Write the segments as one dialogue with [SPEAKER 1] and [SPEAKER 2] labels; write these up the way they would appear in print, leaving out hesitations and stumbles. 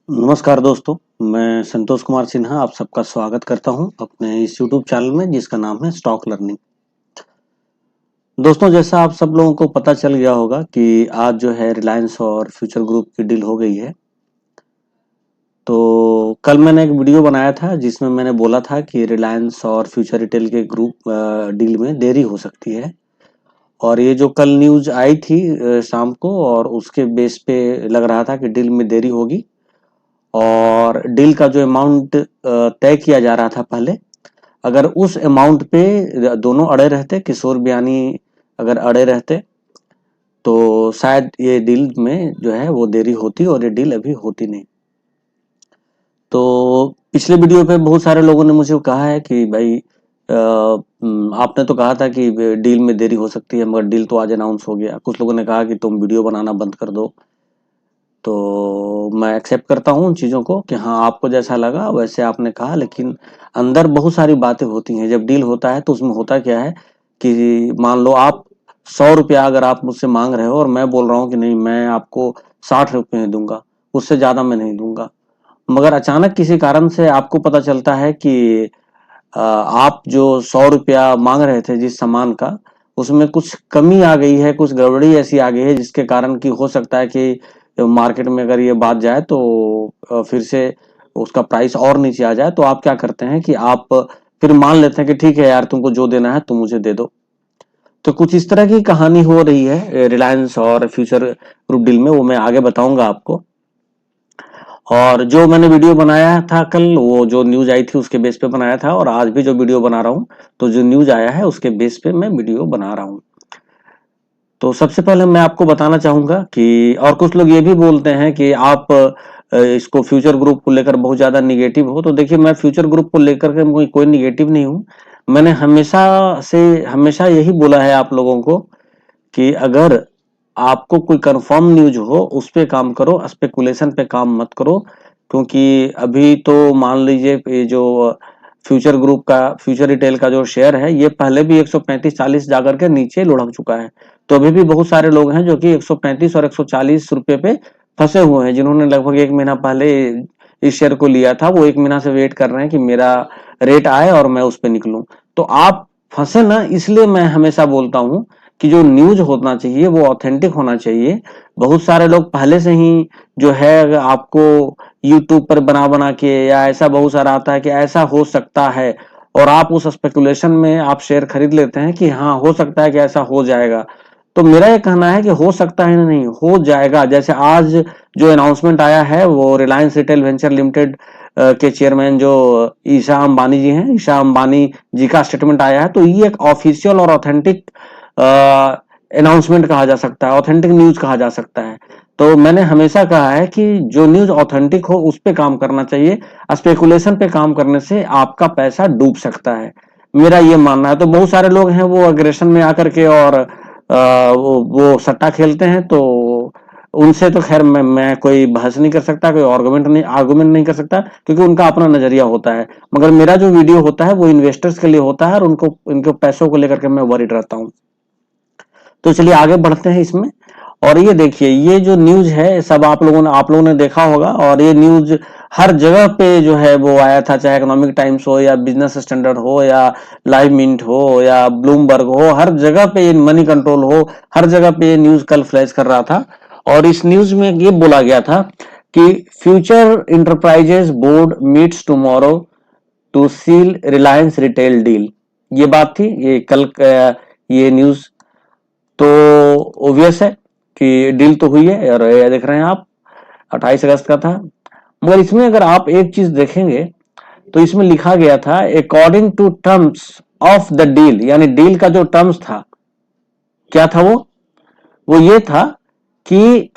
[SPEAKER 1] नमस्कार दोस्तों, मैं संतोष कुमार सिन्हा आप सबका स्वागत करता हूं अपने इस यूट्यूब चैनल में जिसका नाम है स्टॉक लर्निंग। दोस्तों, जैसा आप सब लोगों को पता चल गया होगा कि आज जो है रिलायंस और फ्यूचर ग्रुप की डील हो गई है। तो कल मैंने एक वीडियो बनाया था जिसमें मैंने बोला था कि रिलायंस और फ्यूचर रिटेल के ग्रुप डील में देरी हो सकती है। और ये जो कल न्यूज आई थी शाम को, और उसके बेस पे लग रहा था कि डील में देरी होगी। और डील का जो अमाउंट तय किया जा रहा था पहले, अगर उस अमाउंट पे दोनों अड़े रहते, किशोर बियानी अगर अड़े रहते, तो शायद ये डील में जो है वो देरी होती और ये डील अभी होती नहीं। तो पिछले वीडियो पे बहुत सारे लोगों ने मुझे कहा है कि भाई आपने तो कहा था कि डील में देरी हो सकती है, मगर डील तो आज अनाउंस हो गया। कुछ लोगों ने कहा कि तुम वीडियो बनाना बंद कर दो। तो मैं एक्सेप्ट करता हूँ उन चीज़ों को कि हाँ, आपको जैसा लगा वैसे आपने कहा, लेकिन अंदर बहुत सारी बातें होती हैं। जब डील होता है तो उसमें होता क्या है कि मान लो आप 100 रुपया अगर आप मुझसे मांग रहे हो और मैं बोल रहा हूँ कि नहीं, मैं आपको 60 रुपये दूंगा, उससे ज़्यादा मैं नहीं दूंगा। मगर अचानक किसी कारण से आपको पता चलता है कि आप जो 100 रुपया मांग रहे थे जिस सामान का, उसमें कुछ कमी आ गई है, कुछ गड़बड़ी ऐसी आ गई है जिसके कारण कि हो सकता है कि मार्केट में अगर ये बात जाए तो फिर से उसका प्राइस और नीचे आ जाए। तो आप क्या करते हैं कि आप फिर मान लेते हैं कि ठीक है यार, तुमको जो देना है तुम मुझे दे दो। तो कुछ इस तरह की कहानी हो रही है रिलायंस और फ्यूचर ग्रुप डील में, वो मैं आगे बताऊंगा आपको। और जो मैंने वीडियो बनाया था कल, वो जो न्यूज आई थी उसके बेस पे बनाया था, और आज भी जो वीडियो बना रहा हूँ तो जो न्यूज आया है उसके बेस पे मैं वीडियो बना रहा हूँ। तो सबसे पहले मैं आपको बताना चाहूंगा कि, और कुछ लोग ये भी बोलते हैं कि आप इसको फ्यूचर ग्रुप को लेकर बहुत ज्यादा निगेटिव हो। तो देखिए, मैं फ्यूचर ग्रुप को लेकर के कोई निगेटिव नहीं हूँ। मैंने हमेशा यही बोला है आप लोगों को कि अगर आपको कोई कंफर्म न्यूज हो उस पे काम करो, स्पेकुलेशन पे काम मत करो। क्योंकि अभी तो मान लीजिए ये जो फ्यूचर रिटेल का जो शेयर है, ये पहले भी 135-40 जाकर के नीचे लुढ़क चुका है। तो अभी भी बहुत सारे लोग हैं जो कि 135 और 140 रुपए पे फंसे हुए हैं, जिन्होंने लगभग 1 महीना पहले इस शेयर को लिया था। वो 1 महीना से वेट कर रहे हैं कि मेरा रेट आए और मैं उस पर निकलूं। तो आप फंसे ना, इसलिए मैं हमेशा बोलता हूं कि जो न्यूज होना चाहिए वो ऑथेंटिक होना चाहिए। बहुत सारे लोग पहले से ही जो है आपको यूट्यूब पर बना बना के, या ऐसा बहुत सारा आता है कि ऐसा हो सकता है, और आप उस स्पेकुलेशन में आप शेयर खरीद लेते हैं कि हाँ, हो सकता है कि ऐसा हो जाएगा। तो मेरा ये कहना है कि हो सकता है नहीं, हो जाएगा। जैसे आज जो अनाउंसमेंट आया है वो रिलायंस रिटेल वेंचर लिमिटेड के चेयरमैन जो ईशा अंबानी जी हैं, ईशा अंबानी जी का स्टेटमेंट आया है। तो ये एक ऑफिशियल और ऑथेंटिक अनाउंसमेंट कहा जा सकता है, ऑथेंटिक न्यूज कहा जा सकता है। तो मैंने हमेशा कहा है कि जो न्यूज ऑथेंटिक हो उस पे काम करना चाहिए। स्पेकुलेशन पे काम करने से आपका पैसा डूब सकता है, मेरा ये मानना है। तो बहुत सारे लोग हैं वो अग्रेशन में आकर के और वो सट्टा खेलते हैं। तो उनसे तो खैर मैं कोई बहस नहीं कर सकता, कोई आर्गुमेंट नहीं कर सकता, क्योंकि उनका अपना नजरिया होता है। मगर मेरा जो वीडियो होता है वो इन्वेस्टर्स के लिए होता है, और उनके पैसों को लेकर के मैं वरीड रहता हूँ। तो चलिए आगे बढ़ते हैं इसमें। और ये देखिए, ये जो न्यूज है सब आप लोगों ने देखा होगा, और ये न्यूज हर जगह पे जो है वो आया था, चाहे इकोनॉमिक टाइम्स हो या बिजनेस स्टैंडर्ड हो या लाइव मिंट हो या ब्लूमबर्ग हो, हर जगह पे ये मनी कंट्रोल हो, हर जगह पे ये न्यूज कल फ्लैश कर रहा था। और इस न्यूज में ये बोला गया था कि Future Enterprises board meets tomorrow to seal Reliance Retail deal. ये बात थी, ये कल ये न्यूज। तो ओबियस है कि डील तो हुई है, और ये देख रहे हैं आप 28 अगस्त का था। मगर इसमें अगर आप एक चीज देखेंगे तो इसमें लिखा गया था according to terms of the deal, यानी डील का जो टर्म्स था, क्या था वो ये था कि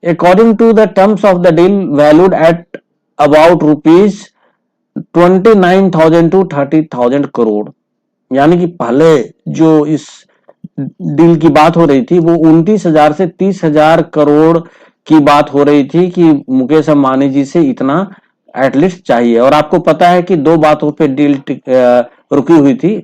[SPEAKER 1] according to the terms of the deal valued at about ₹29,000 to 30,000 crore. यानी कि पहले जो इस डील की बात हो रही थी वो 29,000 से 30,000 करोड़ की बात हो रही थी कि मुकेश अंबानी जी से इतना एटलीस्ट चाहिए। और आपको पता है कि दो बातों पे डील रुकी हुई थी,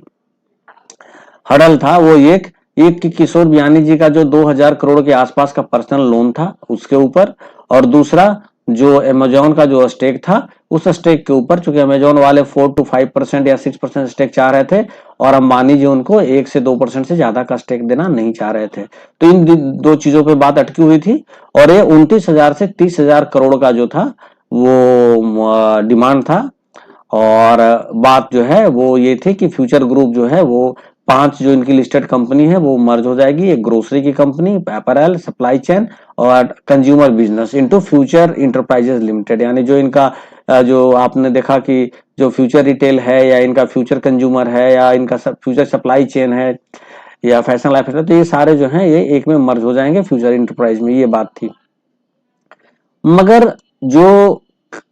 [SPEAKER 1] हडल था। वो एक कि किशोर बियानी जी का जो 2,000 करोड़ के आसपास का पर्सनल लोन था उसके ऊपर, और दूसरा जो अमेजोन का जो स्टेक था उस स्टेक के ऊपर, चूंकि अमेजोन वाले 4 to 5% या 6% स्टेक चाह रहे थे और अंबानी जी उनको 1 से 2% से ज्यादा का स्टेक देना नहीं चाह रहे थे। तो इन दो चीजों पे बात अटकी हुई थी और ये 29,000 से 30,000 करोड़ का जो था वो डिमांड था। और बात जो है वो ये थी कि फ्यूचर ग्रुप जो है वो 5 जो इनकी लिस्टेड कंपनी है वो मर्ज हो जाएगी, एक ग्रोसरी की कंपनी, अपैरल, सप्लाई चेन और consumer business into future enterprises limited. यानी जो इनका जो आपने देखा कि जो फ्यूचर रिटेल है या इनका फ्यूचर कंज्यूमर है या इनका फ्यूचर सप्लाई चेन है या फैशन लाइफ है, तो ये सारे जो हैं ये एक में मर्ज हो जाएंगे फ्यूचर इंटरप्राइज में, ये बात थी। मगर जो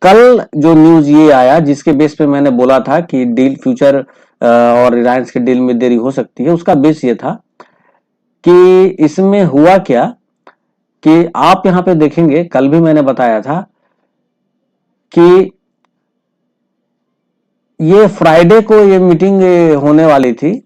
[SPEAKER 1] कल जो न्यूज ये आया जिसके बेस पे मैंने बोला था कि डील फ्यूचर और रिलायंस के डील में देरी हो सकती है, उसका बेस ये था कि इसमें हुआ क्या कि आप यहां पे देखेंगे, कल भी मैंने बताया था कि ये फ्राइडे को ये मीटिंग होने वाली थी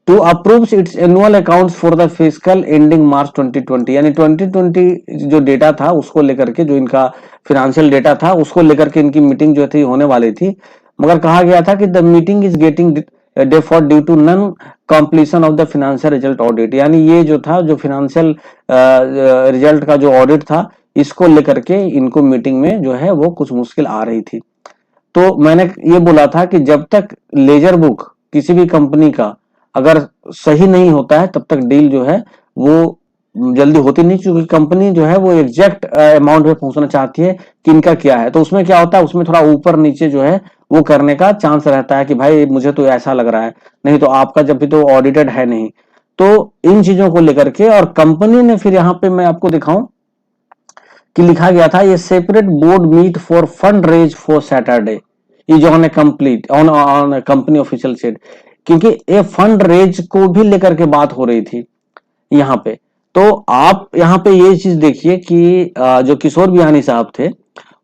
[SPEAKER 1] to approve its annual accounts for the fiscal ending March 2020। यानी 2020 जो डेटा था उसको लेकर के, जो इनका फिनेंशियल डेटा था उसको लेकर के इनकी मीटिंग जो थी होने वाली थी। मगर कहा गया था कि the meeting is getting deferred due to non completion of the financial result audit. यानी ये जो था, जो फाइनेंशियल रिजल्ट का जो ऑडिट था, इसको लेकर के इनको मीटिंग में जो है वो कुछ मुश्किल आ रही थी। तो मैंने ये बोला था कि जब तक लेजर बुक किसी भी कंपनी का अगर सही नहीं होता है तब तक डील जो है वो जल्दी होती नहीं, क्योंकि कंपनी जो है वो एग्जैक्ट अमाउंट पे पहुंचना चाहती है कि इनका क्या है। तो उसमें क्या होता है, उसमें थोड़ा ऊपर नीचे जो है वो करने का चांस रहता है कि भाई मुझे तो ऐसा लग रहा है, नहीं तो आपका जब भी तो ऑडिटेड है नहीं। तो इन चीजों को लेकर के और कंपनी ने फिर यहाँ पे मैं आपको दिखाऊं कि लिखा गया था ये separate board meet for fund raise for Saturday is on a complete on company official set, क्योंकि ये फंड रेज को भी लेकर के बात हो रही थी यहाँ पे। तो आप यहाँ पे ये चीज देखिए कि जो किशोर बियानी साहब थे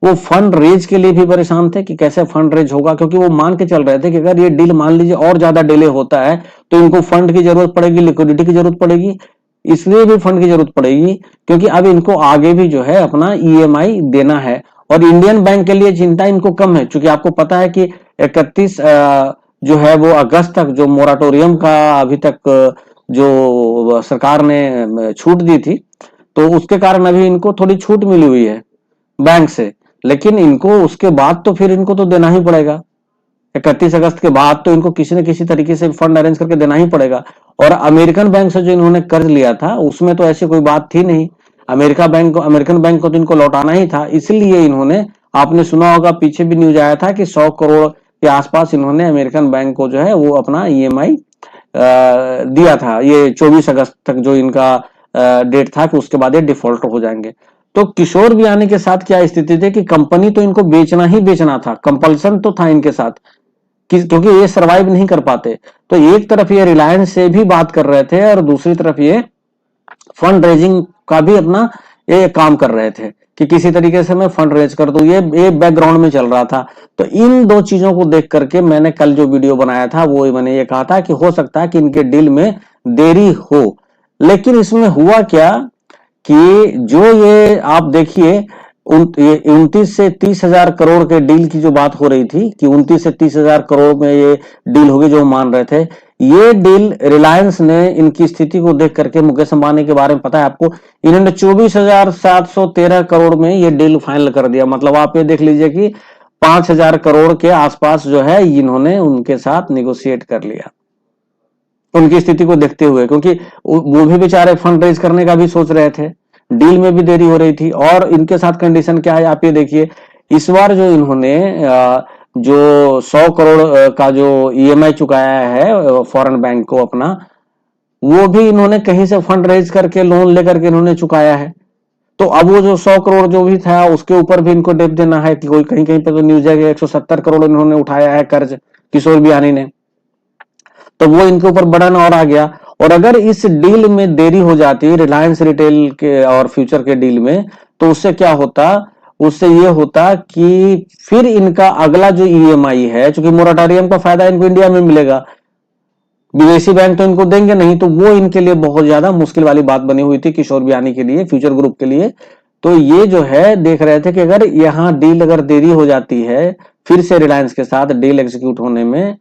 [SPEAKER 1] वो फंड रेज के लिए भी परेशान थे कि कैसे फंड रेज होगा, क्योंकि वो मान के चल रहे थे कि अगर ये डील मान लीजिए और ज्यादा डिले होता है तो इनको फंड की जरूरत पड़ेगी, लिक्विडिटी की जरूरत पड़ेगी, इसलिए भी फंड की जरूरत पड़ेगी क्योंकि अब इनको आगे भी जो है अपना ईएमआई देना है। और इंडियन बैंक के लिए चिंता इनको कम है, क्योंकि आपको पता है कि 31 जो है वो अगस्त तक जो मोराटोरियम का अभी तक जो सरकार ने छूट दी थी, तो उसके कारण अभी इनको थोड़ी छूट मिली हुई है बैंक से, लेकिन इनको उसके बाद तो फिर इनको तो देना ही पड़ेगा। 31 अगस्त के बाद तो इनको किसी न किसी तरीके से फंड अरेंज करके देना ही पड़ेगा। और अमेरिकन बैंक से जो इन्होंने कर्ज लिया था उसमें तो ऐसी कोई बात थी नहीं, अमेरिकन बैंक को तो इनको लौटाना ही था, इसलिए इन्होंने, आपने सुना होगा पीछे भी न्यूज आया था कि 100 करोड़ के आसपास इन्होंने अमेरिकन बैंक को जो है वो अपना ईएमआई दिया था। ये 24 अगस्त तक जो इनका डेट था कि उसके बाद ये डिफॉल्ट हो जाएंगे। तो किशोर बियानी के साथ क्या स्थिति थी कि कंपनी तो इनको बेचना ही बेचना था, कंपल्सन तो था इनके साथ, क्योंकि ये सरवाइव नहीं कर पाते। तो एक तरफ ये रिलायंस से भी बात कर रहे थे और दूसरी तरफ ये फंड रेजिंग का भी अपना ये काम कर रहे थे कि किसी तरीके से मैं फंड रेज कर दूं, ये बैकग्राउंड में चल रहा था। तो इन दो चीजों को देख करके मैंने कल जो वीडियो बनाया था वो मैंने ये कहा था कि हो सकता है कि इनके डील में देरी हो। लेकिन इसमें हुआ क्या कि जो ये आप देखिए 29 से 30,000 करोड़ के डील की जो बात हो रही थी कि 29 से 30,000 करोड़ में ये डील होगी जो मान रहे थे, ये डील रिलायंस ने इनकी स्थिति को देख करके, मुकेश अंबानी के बारे में पता है आपको, इन्होंने 24,713 करोड़ में ये डील फाइनल कर दिया। मतलब आप ये देख लीजिए कि 5,000 करोड़ के आसपास जो है इन्होंने उनके साथ निगोशिएट कर लिया उनकी स्थिति को देखते हुए, क्योंकि वो भी बेचारे फंड रेज करने का भी सोच रहे थे, डील में भी देरी हो रही थी। और इनके साथ कंडीशन क्या है आप ये देखिए, इस बार जो इन्होंने जो 100 करोड़ का जो ईएमआई चुकाया है फॉरेन बैंक को अपना, वो भी इन्होंने कहीं से फंड रेज करके लोन लेकर के इन्होंने चुकाया है। तो अब वो जो 100 करोड़ जो भी था उसके ऊपर भी इनको डेप देना है कि कोई कहीं कहीं पे तो न्यूज है कि 170 करोड़ इन्होंने उठाया है कर्ज किशोर बियानी ने, तो वो इनके ऊपर बर्डन और आ गया। और अगर इस डील में देरी हो जाती रिलायंस रिटेल के और फ्यूचर के डील में, तो उससे क्या होता, उससे ये होता कि फिर इनका अगला जो ईएमआई है, क्योंकि मोराटोरियम का फायदा इनको इंडिया में मिलेगा, विदेशी बैंक तो इनको देंगे नहीं, तो वो इनके लिए बहुत ज्यादा मुश्किल वाली बात बनी हुई थी किशोर बियानी के लिए, फ्यूचर ग्रुप के लिए। तो ये जो है देख रहे थे कि अगर यहाँ डील अगर देरी हो जाती है फिर से रिलायंस के साथ डील एग्जीक्यूट होने में,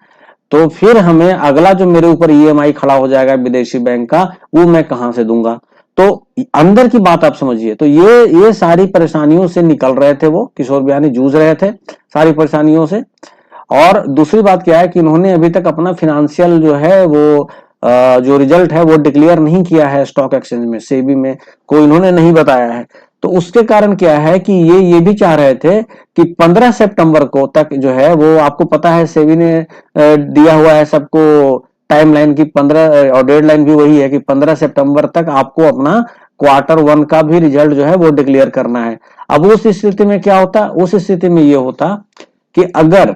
[SPEAKER 1] तो फिर हमें अगला जो मेरे ऊपर ईएमआई खड़ा हो जाएगा विदेशी बैंक का, वो मैं कहां से दूंगा। तो अंदर की बात आप समझिए। तो ये सारी परेशानियों से निकल रहे थे, वो किशोर बियानी जूझ रहे थे सारी परेशानियों से। और दूसरी बात क्या है कि इन्होंने अभी तक अपना फिनेंशियल जो है वो जो रिजल्ट है वो डिक्लेयर नहीं किया है स्टॉक एक्सचेंज में, सेबी में कोई इन्होंने नहीं बताया है। तो उसके कारण क्या है कि ये भी चाह रहे थे कि 15 सितंबर को तक जो है वो, आपको पता है सेबी ने दिया हुआ है सबको टाइमलाइन की 15, और डेडलाइन भी वही है कि 15 सितंबर तक आपको अपना Q1 का भी रिजल्ट जो है वो डिक्लेयर करना है। अब उस स्थिति में क्या होता, उस स्थिति में ये होता कि अगर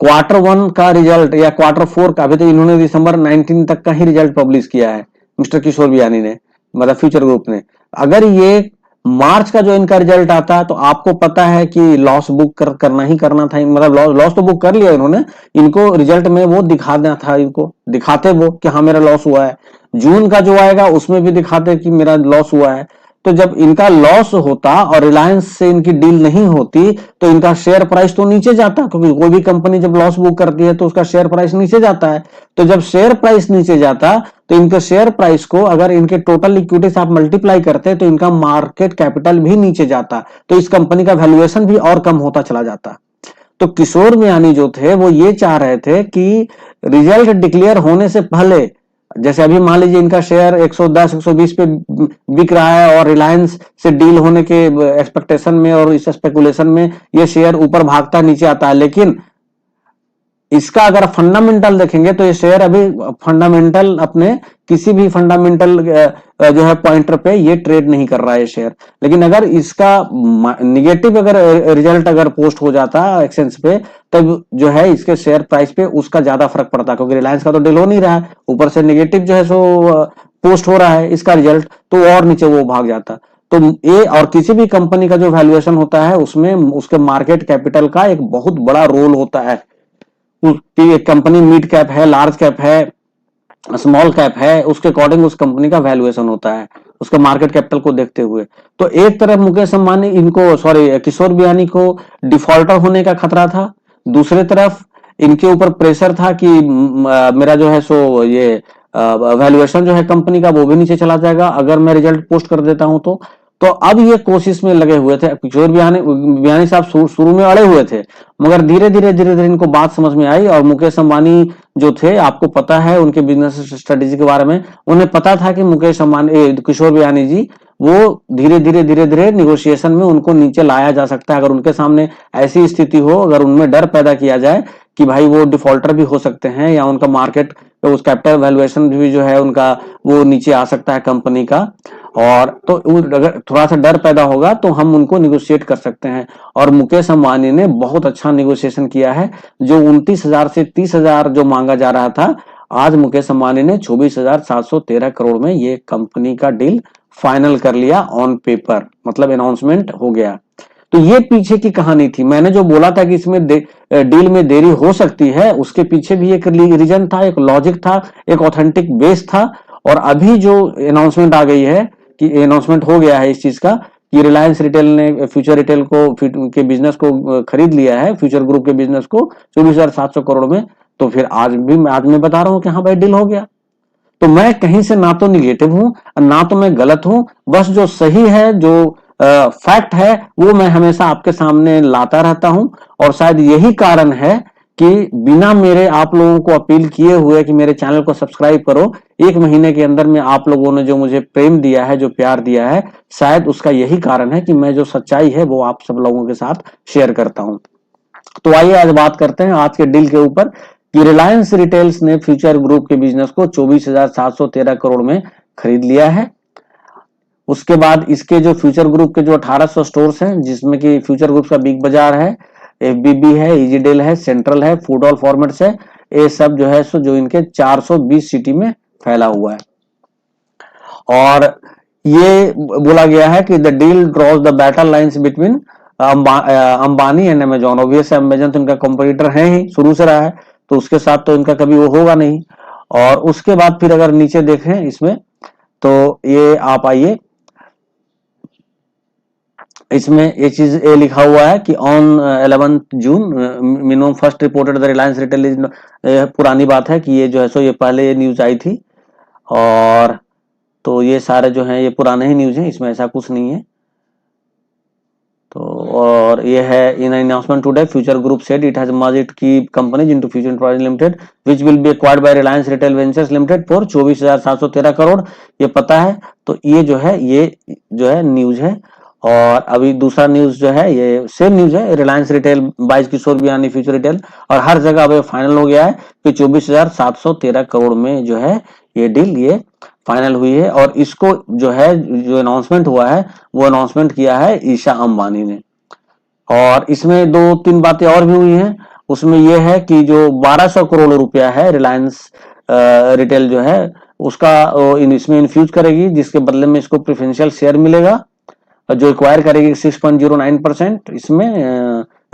[SPEAKER 1] Q1 का रिजल्ट या Q4 का, अभी तो इन्होंने दिसंबर 19 तक का ही रिजल्ट पब्लिश किया है मिस्टर किशोर बियानी ने, मतलब फ्यूचर ग्रुप ने। अगर ये मार्च का जो इनका रिजल्ट आता तो आपको पता है कि लॉस बुक करना ही करना था, मतलब लॉस तो बुक कर लिया इन्होंने, इनको रिजल्ट में वो दिखाना था, इनको दिखाते वो कि हाँ मेरा लॉस हुआ है। जून का जो आएगा उसमें भी दिखाते कि मेरा लॉस हुआ है। तो जब इनका लॉस होता और रिलायंस से इनकी डील नहीं होती तो इनका शेयर प्राइस तो नीचे जाता, क्योंकि कोई भी कंपनी जब लॉस बुक करती है तो उसका शेयर प्राइस नीचे जाता है। तो जब शेयर प्राइस नीचे जाता तो इनके शेयर प्राइस को अगर इनके टोटल इक्विटी से आप मल्टीप्लाई करते तो इनका मार्केट कैपिटल भी नीचे जाता, तो इस कंपनी का वैल्यूएशन भी और कम होता चला जाता। तो किशोर बियानी जो थे वो ये चाह रहे थे कि रिजल्ट डिक्लेयर होने से पहले, जैसे अभी मान लीजिए इनका शेयर 110 120 पे बिक रहा है और रिलायंस से डील होने के एक्सपेक्टेशन में और इस स्पेकुलेशन में ये शेयर ऊपर भागता नीचे आता है, लेकिन इसका अगर फंडामेंटल देखेंगे तो ये शेयर अभी फंडामेंटल अपने किसी भी फंडामेंटल जो है पॉइंटर पे ये ट्रेड नहीं कर रहा है शेयर। लेकिन अगर इसका निगेटिव अगर रिजल्ट अगर पोस्ट हो जाता एक्सचेंज पे, तब जो है इसके शेयर प्राइस पे उसका ज्यादा फर्क पड़ता, क्योंकि रिलायंस का तो डील हो नहीं रहा है, ऊपर से निगेटिव जो है सो पोस्ट हो रहा है इसका रिजल्ट, तो और नीचे वो भाग जाता। तो ये, और किसी भी कंपनी का जो वैल्यूएशन होता है उसमें उसके मार्केट कैपिटल का एक बहुत बड़ा रोल होता है कि एक कंपनी मिड कैप है, लार्ज कैप है, स्मॉल कैप है, उसके अकॉर्डिंग उस कंपनी का वैल्यूएशन होता है उसके मार्केट कैपिटल को देखते हुए। तो एक तरफ मुकेश अंबानी इनको, सॉरी किशोर बियानी को डिफॉल्टर होने का खतरा था, दूसरे तरफ इनके ऊपर प्रेशर था कि मेरा जो है सो ये वैल्यूएशन जो है कंपनी का वो भी नीचे चला जाएगा अगर मैं रिजल्ट पोस्ट कर देता हूं तो अब ये कोशिश में लगे हुए थे। किशोर बियानी साहब शुरू में अड़े हुए थे, मगर धीरे धीरे इनको बात समझ में आई, और मुकेश अंबानी जो थे, आपको पता है उनके बिजनेस स्ट्रेटेजी के बारे में, उन्हें पता था कि मुकेश अंबानी किशोर बियानी जी वो धीरे धीरे निगोशिएशन में उनको नीचे लाया जा सकता है। अगर उनके सामने ऐसी स्थिति हो, अगर उनमें डर पैदा किया जाए कि भाई वो डिफॉल्टर भी हो सकते हैं या उनका मार्केट तो उस कैपिटल वैल्यूएशन भी जो है उनका वो नीचे आ सकता है कंपनी का, और तो अगर थोड़ा सा डर पैदा होगा तो हम उनको निगोशिएट कर सकते हैं। और मुकेश अंबानी ने बहुत अच्छा निगोशिएशन किया है, जो 29,000 से 30,000 जो मांगा जा रहा था, आज मुकेश अंबानी ने 24,713 करोड़ में ये कंपनी का डील फाइनल कर लिया ऑन पेपर, मतलब अनाउंसमेंट हो गया। तो ये पीछे की कहानी थी, मैंने जो बोला था कि इसमें डील में देरी हो सकती है, उसके पीछे भी एक रीजन था, एक लॉजिक था, एक ऑथेंटिक बेस था। और अभी जो अनाउंसमेंट आ गई है कि अनाउंसमेंट हो गया है इस चीज का कि रिलायंस रिटेल ने फ्यूचर रिटेल को के बिजनेस को खरीद लिया है, फ्यूचर ग्रुप के बिजनेस को 24,700 करोड़ में, तो फिर आज मैं बता रहा हूं कि हाँ भाई डील हो गया। तो मैं कहीं से ना तो निगेटिव हूं ना तो मैं गलत हूं, बस जो सही है, जो फैक्ट है, वो मैं हमेशा आपके सामने लाता रहता हूं। और शायद यही कारण है कि बिना मेरे आप लोगों को अपील किए हुए कि मेरे चैनल को सब्सक्राइब करो, 1 महीने के अंदर में आप लोगों ने जो मुझे प्रेम दिया है, जो प्यार दिया है, शायद उसका यही कारण है कि मैं जो सच्चाई है वो आप सब लोगों के साथ शेयर करता हूं। तो आइए आज बात करते हैं आज के डील के ऊपर कि रिलायंस रिटेल्स ने फ्यूचर ग्रुप के बिजनेस को 24,713 करोड़ में खरीद लिया है। उसके बाद इसके जो फ्यूचर ग्रुप के जो 1800 स्टोर्स हैं, जिसमें कि फ्यूचर ग्रुप का बिग बाजार है, एफबीबी है, इजीडेल है, सेंट्रल है, फूड ऑल फॉर्मेट्स है, ये सब जो है सो जो इनके 420 सिटी में फैला हुआ है। और ये बोला गया है कि the deal drawers the battle lines between Ambani and Amazon. Obvious Amazon तो इनका कॉम्पिटिटर है ही, शुरू से रहा है, तो उसके साथ तो इनका कभी वो होगा नहीं। और उसके बाद फिर अगर नीचे देखें इसमें, तो ये आप आइए, इसमें ये चीज ये लिखा हुआ है कि on 11 June minimum first reported the Reliance retail is, पुरानी बात है कि ये जो है सो ये पहले ये न्यूज आई थी, और तो ये सारे जो हैं ये पुराने ही न्यूज हैं, इसमें ऐसा कुछ नहीं है। तो और ये है in announcement today Future Group said it has merged key companies into Future Enterprise Limited which will be acquired by Reliance Retail Ventures Limited for 24,713 crore, ये पता है। तो ये जो है न्यूज है। और अभी दूसरा न्यूज जो है ये सेम न्यूज है, Reliance retail 22 Kishore Biyani future retail, और हर जगह अब फाइनल हो गया है कि 24,713 करोड़ में जो है ये डील ये फाइनल हुई है। और इसको जो है जो अनाउंसमेंट हुआ है वो अनाउंसमेंट किया है ईशा अंबानी ने। और इसमें दो तीन बातें और भी हुई हैं, उसमें यह है कि जो 1200 करोड़ रुपया है रिलायंस रिटेल जो है उसका इसमें इन्फ्यूज करेगी, जिसके बदले में इसको प्रेफरेंशियल शेयर मिलेगा जो एक्वायर करेगी 6.09% इसमें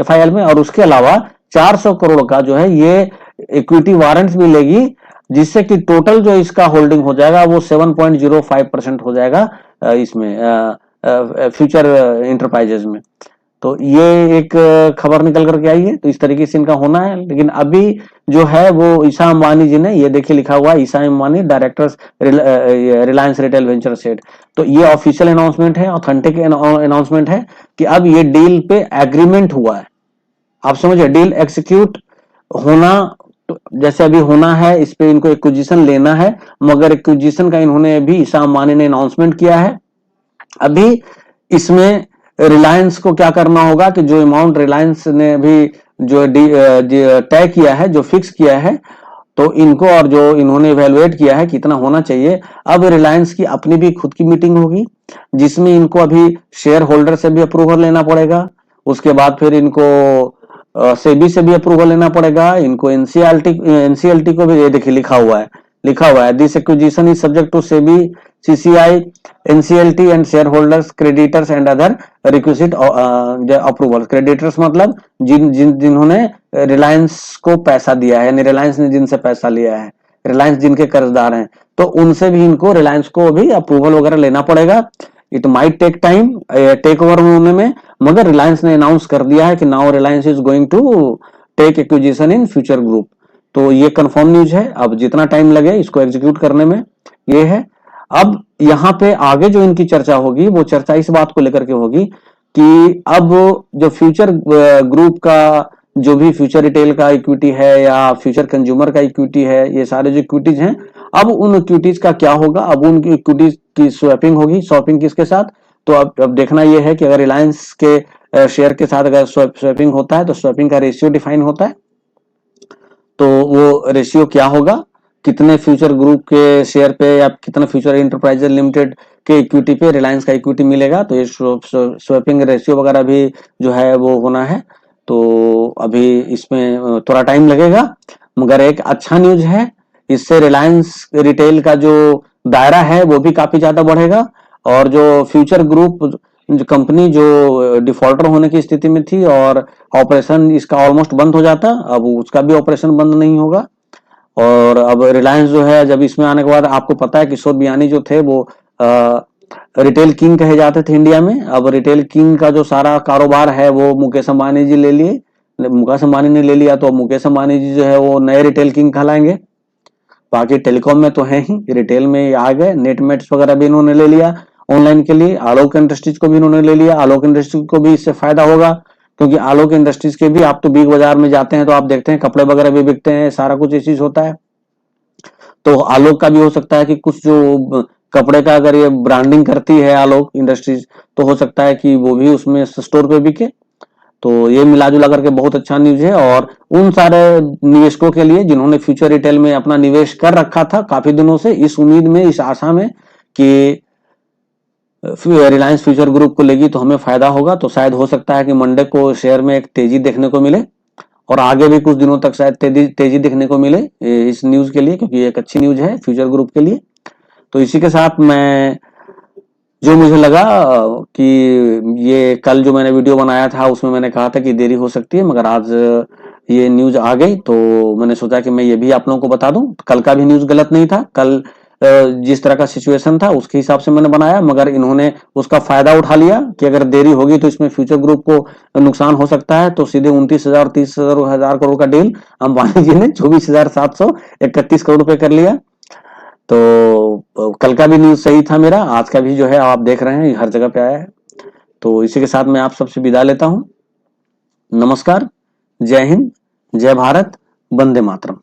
[SPEAKER 1] एफआईएल में। और उसके अलावा 400 करोड़ का जो है ये इक्विटी वारंट्स भी लेगी, जिससे कि टोटल जो इसका होल्डिंग हो जाएगा वो 7.05% हो जाएगा इसमें फ्यूचर इंटरप्राइजेज में। तो ये एक खबर निकल करके आई है, तो इस तरीके से इनका होना है। लेकिन अभी जो है वो ईशा अंबानी जी ने, ये देखिए लिखा हुआ है Isha Ambani directors Reliance Retail venture said. तो ये ऑफिशियल अनाउंसमेंट है, ऑथेंटिक अनाउंसमेंट है कि अब ये डील पे एग्रीमेंट हुआ है। आप समझिए डील एक्सिक्यूट होना, तो जैसे अभी होना है इस पे इनको एक्विजिशन लेना है, मगर एक्विजिशन का इन्होंने अभी ईशा अंबानी ने अनाउंसमेंट किया है। अभी इसमें रिलायंस को क्या करना होगा कि जो अमाउंट रिलायंस ने अभी जो तय किया है, जो फिक्स किया है, तो इनको और जो इन्होंने इवेलुएट किया है कितना होना चाहिए, अब रिलायंस की अपनी भी खुद की मीटिंग होगी जिसमें इनको अभी शेयर होल्डर से भी अप्रूवल लेना पड़ेगा। उसके बाद फिर इनको सेबी से भी अप्रूवल लेना पड़ेगा, इनको एनसीएलटी को भी, ये देखिए लिखा हुआ है this acquisition is subject to SEBI CCI NCLT and share holders creditors and other requisite approval. Creditors मतलब जिन्होंने रिलायंस को पैसा दिया है, यानी रिलायंस ने जिनसे पैसा लिया है, रिलायंस जिनके कर्जदार हैं, तो उनसे भी इनको रिलायंस को भी अप्रूवल वगैरह लेना पड़ेगा। It might take time take over होने में, मगर रिलायंस ने अनाउंस कर दिया है कि now Reliance is going to take acquisition in Future Group. तो ये कंफर्म न्यूज है। अब जितना टाइम लगे इसको एग्जीक्यूट करने में ये है। अब यहाँ पे आगे जो इनकी चर्चा होगी वो चर्चा इस बात को लेकर के होगी कि अब जो फ्यूचर ग्रुप का जो भी फ्यूचर रिटेल का इक्विटी है या फ्यूचर कंज्यूमर का इक्विटी है, ये सारे जो इक्विटीज हैं, अब उन इक्विटीज का क्या होगा। अब उनकी इक्विटीज की स्वैपिंग होगी, स्वैपिंग किसके साथ, तो अब देखना यह है कि अगर रिलायंस के शेयर के साथ अगर स्वैपिंग होता है तो स्वैपिंग का रेशियो डिफाइन होता है। तो वो रेशियो क्या होगा, कितने फ्यूचर ग्रुप के शेयर पे या कितने फ्यूचर इंटरप्राइजेज लिमिटेड के इक्विटी पे रिलायंस का इक्विटी मिलेगा। तो ये स्वैपिंग रेशियो वगैरह भी जो है वो होना है। तो अभी इसमें थोड़ा टाइम लगेगा, मगर एक अच्छा न्यूज है, इससे रिलायंस रिटेल का जो दायरा है वो भी काफी ज्यादा बढ़ेगा। और जो फ्यूचर ग्रुप कंपनी जो डिफॉल्टर होने की स्थिति में थी और ऑपरेशन इसका ऑलमोस्ट बंद हो जाता, अब उसका भी ऑपरेशन बंद नहीं होगा। और अब रिलायंस जो है, जब इसमें आने के बाद आपको पता है किशोर बियानी जो थे वो रिटेल किंग कहे जाते थे इंडिया में। अब रिटेल किंग का जो सारा कारोबार है वो मुकेश अंबानी जी ले लिए, मुकेश अंबानी ने ले लिया, तो मुकेश अंबानी जी जो है वो नए रिटेल किंग कहलाएंगे। बाकी टेलीकॉम में तो है ही, रिटेल में आ गए, नेटमेट्स वगैरह भी इन्होंने ले लिया ऑनलाइन के लिए, आलोक इंडस्ट्रीज को भी इन्होंने ले लिया। आलोक इंडस्ट्रीज को भी इससे फायदा होगा, क्योंकि आलोक इंडस्ट्रीज के भी आप तो बिग बाजार में जाते हैं तो आप देखते हैं कपड़े वगैरह भी बिकते हैं, सारा कुछ ये चीज होता है। तो आलोक का भी हो सकता है कि कुछ जो कपड़े का अगर ये ब्रांडिंग करती है आलोक इंडस्ट्रीज, तो हो सकता है कि वो भी उसमें स्टोर पे बिके। तो ये मिला जुला करके बहुत अच्छा न्यूज है। और उन सारे निवेशकों के लिए जिन्होंने फ्यूचर रिटेल में अपना निवेश कर रखा था काफी दिनों से, इस उम्मीद में, इस आशा में कि रिलायंस फ्यूचर ग्रुप को लेगी तो हमें फायदा होगा, तो शायद हो सकता है कि मंडे को शेयर में एक तेजी देखने को मिले और आगे भी कुछ दिनों तक शायद तेजी देखने को मिले इस न्यूज के लिए, क्योंकि एक अच्छी न्यूज है फ्यूचर ग्रुप के लिए। तो इसी के साथ मैं, जो मुझे लगा कि ये कल जो मैंने वीडियो बनाया था उसमें मैंने कहा था कि देरी हो सकती है, मगर आज ये न्यूज आ गई तो मैंने सोचा कि मैं ये भी आप लोगों को बता दूं। कल का भी न्यूज गलत नहीं था। कल जिस तरह का सिचुएशन था उसके हिसाब से मैंने बनाया, मगर इन्होंने उसका फायदा उठा लिया कि अगर देरी होगी तो इसमें फ्यूचर ग्रुप को नुकसान हो सकता है, तो सीधे 29,000 30,000 करोड़ का डील अंबानी जी ने 24,731 करोड़ रुपए कर लिया। तो कल का भी न्यूज सही था मेरा, आज का भी जो है आप देख रहे हैं हर जगह पे आया है। तो इसी के साथ मैं आप सबसे विदा लेता हूं। नमस्कार, जय हिंद, जय भारत, वंदे मातरम।